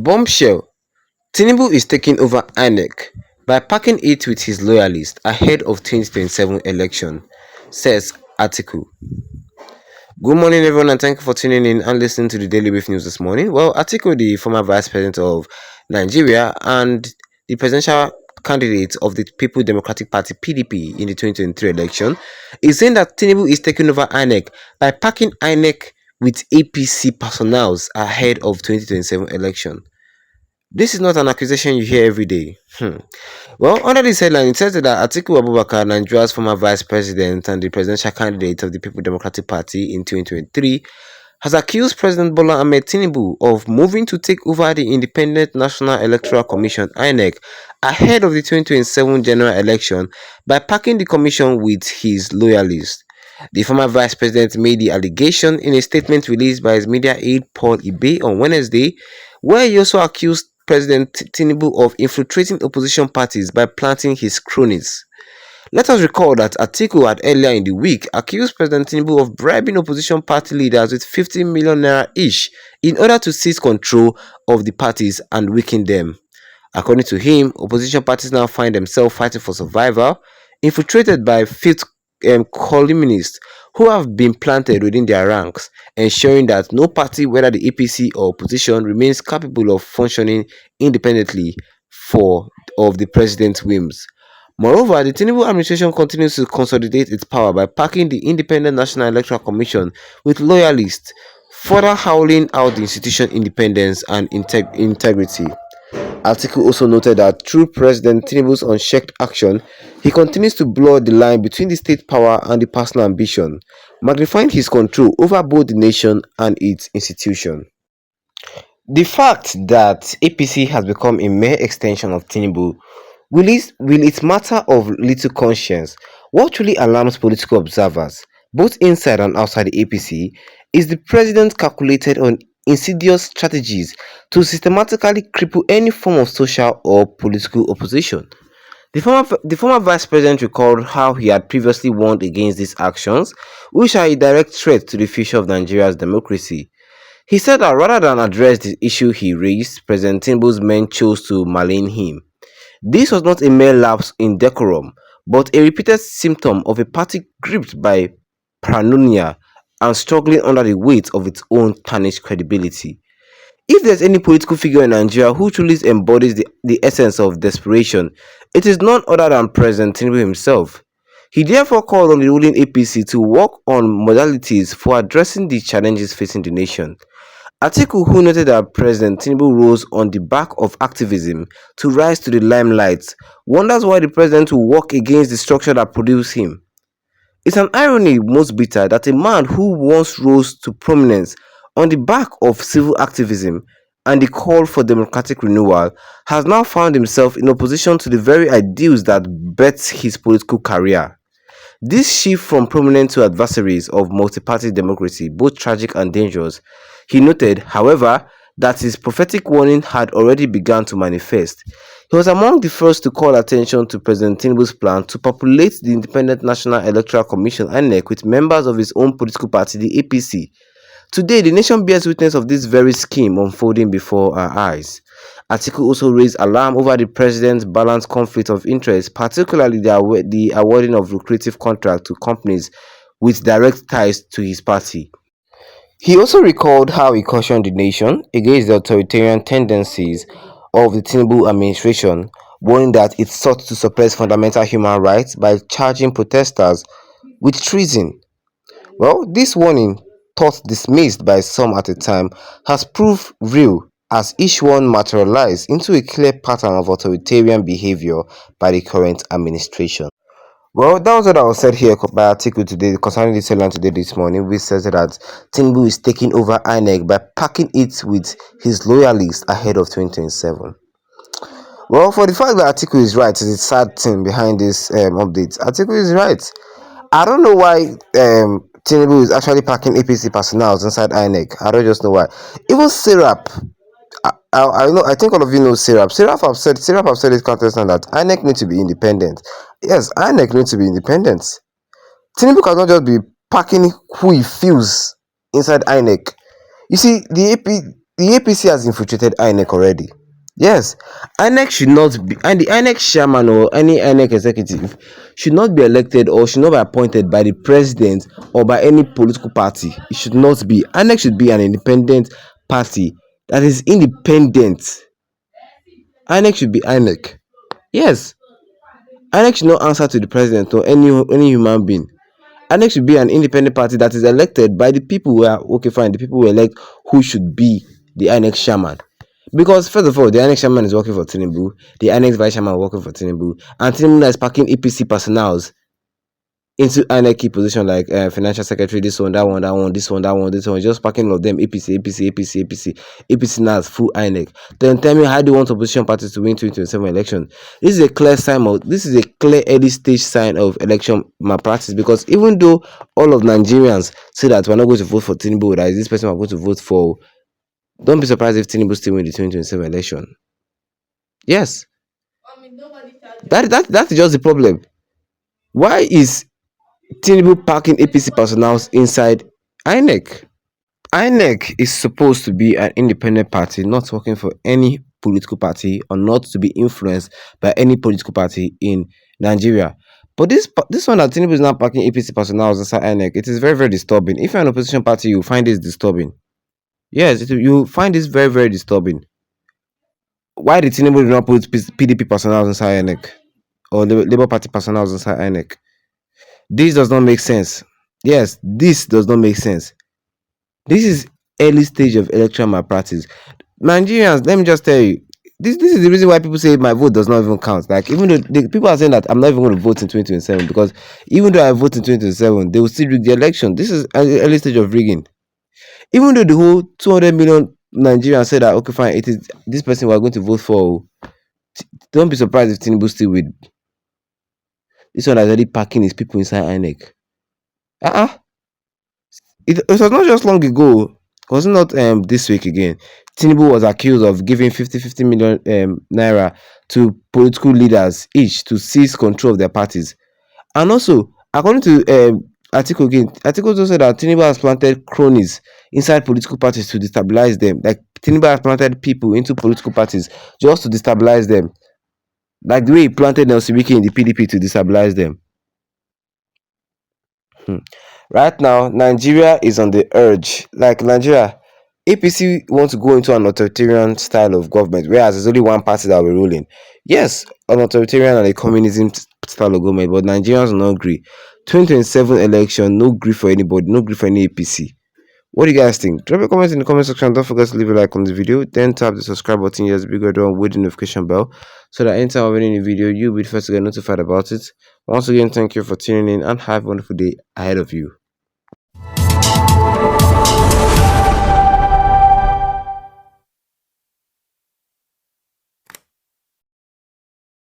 Bombshell: Tinubu is taking over INEC by packing it with his loyalists ahead of 2027 election, says Atiku. Good morning, everyone, and thank you for tuning in and listening to the Daily Brief News this morning. Well, Atiku, the former Vice President of Nigeria and the presidential candidate of the People Democratic Party (PDP) in the 2023 election, is saying that Tinubu is taking over INEC by packing INEC with APC personnel ahead of 2027 election. This is not an accusation you hear every day. Well, under this headline, it says that Atiku Abubakar, Nigeria's former vice president and the presidential candidate of the People Democratic Party in 2023, has accused President Bola Tinubu of moving to take over the Independent National Electoral Commission (INEC) ahead of the 2027 general election by packing the commission with his loyalists. The former vice president made the allegation in a statement released by his media aide Paul Ibe on Wednesday, where he also accused President Tinubu of infiltrating opposition parties by planting his cronies. Let us recall that Atiku had earlier in the week accused President Tinubu of bribing opposition party leaders with 50 million naira each in order to seize control of the parties and weaken them. According to him, opposition parties now find themselves fighting for survival, infiltrated by fifth columnists who have been planted within their ranks, ensuring that no party, whether the APC or opposition, remains capable of functioning independently of the president's whims. Moreover, the Tinubu administration continues to consolidate its power by packing the Independent National Electoral Commission with loyalists, further howling out the institution's independence and integrity. Atiku also noted that through President Tinubu's unchecked action, he continues to blur the line between the state power and the personal ambition, magnifying his control over both the nation and its institution. The fact that APC has become a mere extension of Tinubu will it matter of little conscience. What truly alarms political observers, both inside and outside the APC, is the president calculated on insidious strategies to systematically cripple any form of social or political opposition. The former vice president recalled how he had previously warned against these actions, which are a direct threat to the future of Nigeria's democracy. He said that rather than address the issue he raised, President Tinubu's men chose to malign him. This was not a mere lapse in decorum, but a repeated symptom of a party gripped by paranoia and struggling under the weight of its own tarnished credibility. If there's any political figure in Nigeria who truly embodies the essence of desperation, it is none other than President Tinubu himself. He therefore called on the ruling APC to work on modalities for addressing the challenges facing the nation. Atiku, who noted that President Tinubu rose on the back of activism to rise to the limelight, wonders why the president will work against the structure that produced him. It's an irony most bitter that a man who once rose to prominence on the back of civil activism and the call for democratic renewal has now found himself in opposition to the very ideals that birthed his political career. This shift from prominent to adversaries of multi-party democracy, both tragic and dangerous. He noted, however, that his prophetic warning had already begun to manifest. He was among the first to call attention to President Tinubu's plan to populate the Independent National Electoral Commission (INEC) with members of his own political party, the APC. Today, the nation bears witness of this very scheme unfolding before our eyes. Atiku also raised alarm over the president's balanced conflict of interest, particularly the awarding of lucrative contracts to companies with direct ties to his party. He also recalled how he cautioned the nation against the authoritarian tendencies of the Tinubu administration, warning that it sought to suppress fundamental human rights by charging protesters with treason. Well, this warning, thought dismissed by some at the time, has proved real as each one materialized into a clear pattern of authoritarian behavior by the current administration. Well, that was what I was said here by Atiku today concerning this headline today this morning, which says that Tinubu is taking over INEC by packing it with his loyalists ahead of 2027. Well, for the fact that Atiku is right, is a sad thing behind this update. Atiku is right. I don't know why Tinubu is actually packing APC personnel inside INEC. I don't just know why. Even Serap, I know. I think all of you know Serap. Serap have said this contestant that INEC needs to be independent. Yes, INEC needs to be independent. Tinubu cannot just be packing who he feels inside INEC. You see, The APC has infiltrated INEC already. Yes, INEC should not be, and the INEC chairman or any INEC executive should not be elected or should not be appointed by the president or by any political party. It should not be. INEC should be an independent party that is independent. INEC should be INEC. Yes, INEC should not answer to the president or any human being. INEC should be an independent party that is elected by the people who are okay fine. The people who elect who should be the INEC chairman. Because first of all, the INEC chairman is working for Tinubu, the INEC vice chairman is working for Tinubu, and Tinubu is packing APC personnel into INEC key position like financial secretary, this one, that one, that one, this one, that one, this one, just packing all of them APC, APC, APC, APC, APC now is full INEC. Then tell me, how do you want opposition parties to win 2027 election? This is a clear sign of, this is a clear early stage sign of election malpractice, because even though all of Nigerians say that we're not going to vote for Tinubu, that is this person we're going to vote for, don't be surprised if Tinubu still win the 2027 election. Yes, that's just the problem. Why is Tinubu packing APC personnel inside INEC? INEC is supposed to be an independent party, not working for any political party or not to be influenced by any political party in Nigeria. But this one that Tinubu is now packing APC personnel inside INEC, it is very, very disturbing. If you're an opposition party, you find this disturbing. Yes, you find this very, very disturbing. Why did Tinubu not put PDP personnel inside INEC or the Labour Party personnel inside INEC? This does not make sense. Yes, this does not make sense. This is early stage of electoral malpractice. Nigerians, let me just tell you, this is the reason why people say my vote does not even count. Like, even though people are saying that I'm not even going to vote in 2027, because even though I vote in 2027, they will still rig the election. This is an early stage of rigging. Even though the whole 200 million Nigerians said that, okay, fine, it is this person we're going to vote for. Don't be surprised if Tinubu still with this one that's already packing his people inside INEC. Uh-uh. It was not just long ago. It was not this week again. Tinubu was accused of giving 50 million naira to political leaders each to seize control of their parties. And also, according to Atiku again, Atiku also said that Tinubu has planted cronies inside political parties to destabilize them. Like, Tinubu has planted people into political parties just to destabilize them. Like the way he planted Nelson Wiki in the PDP to destabilize them. Hmm. Right now, Nigeria is on the urge. Like Nigeria, APC wants to go into an authoritarian style of government, whereas there's only one party that will be ruling. Yes, an authoritarian and a communism style of government, but Nigerians will not agree. 2027 election, no grief for anybody, no grief for any APC. What do you guys think? Drop a comment in the comment section. Don't forget to leave a like on the video. Then tap the subscribe button. Yes, bigger down with the notification bell, so that anytime I have any new video, you'll be the first to get notified about it. Once again, thank you for tuning in and have a wonderful day ahead of you.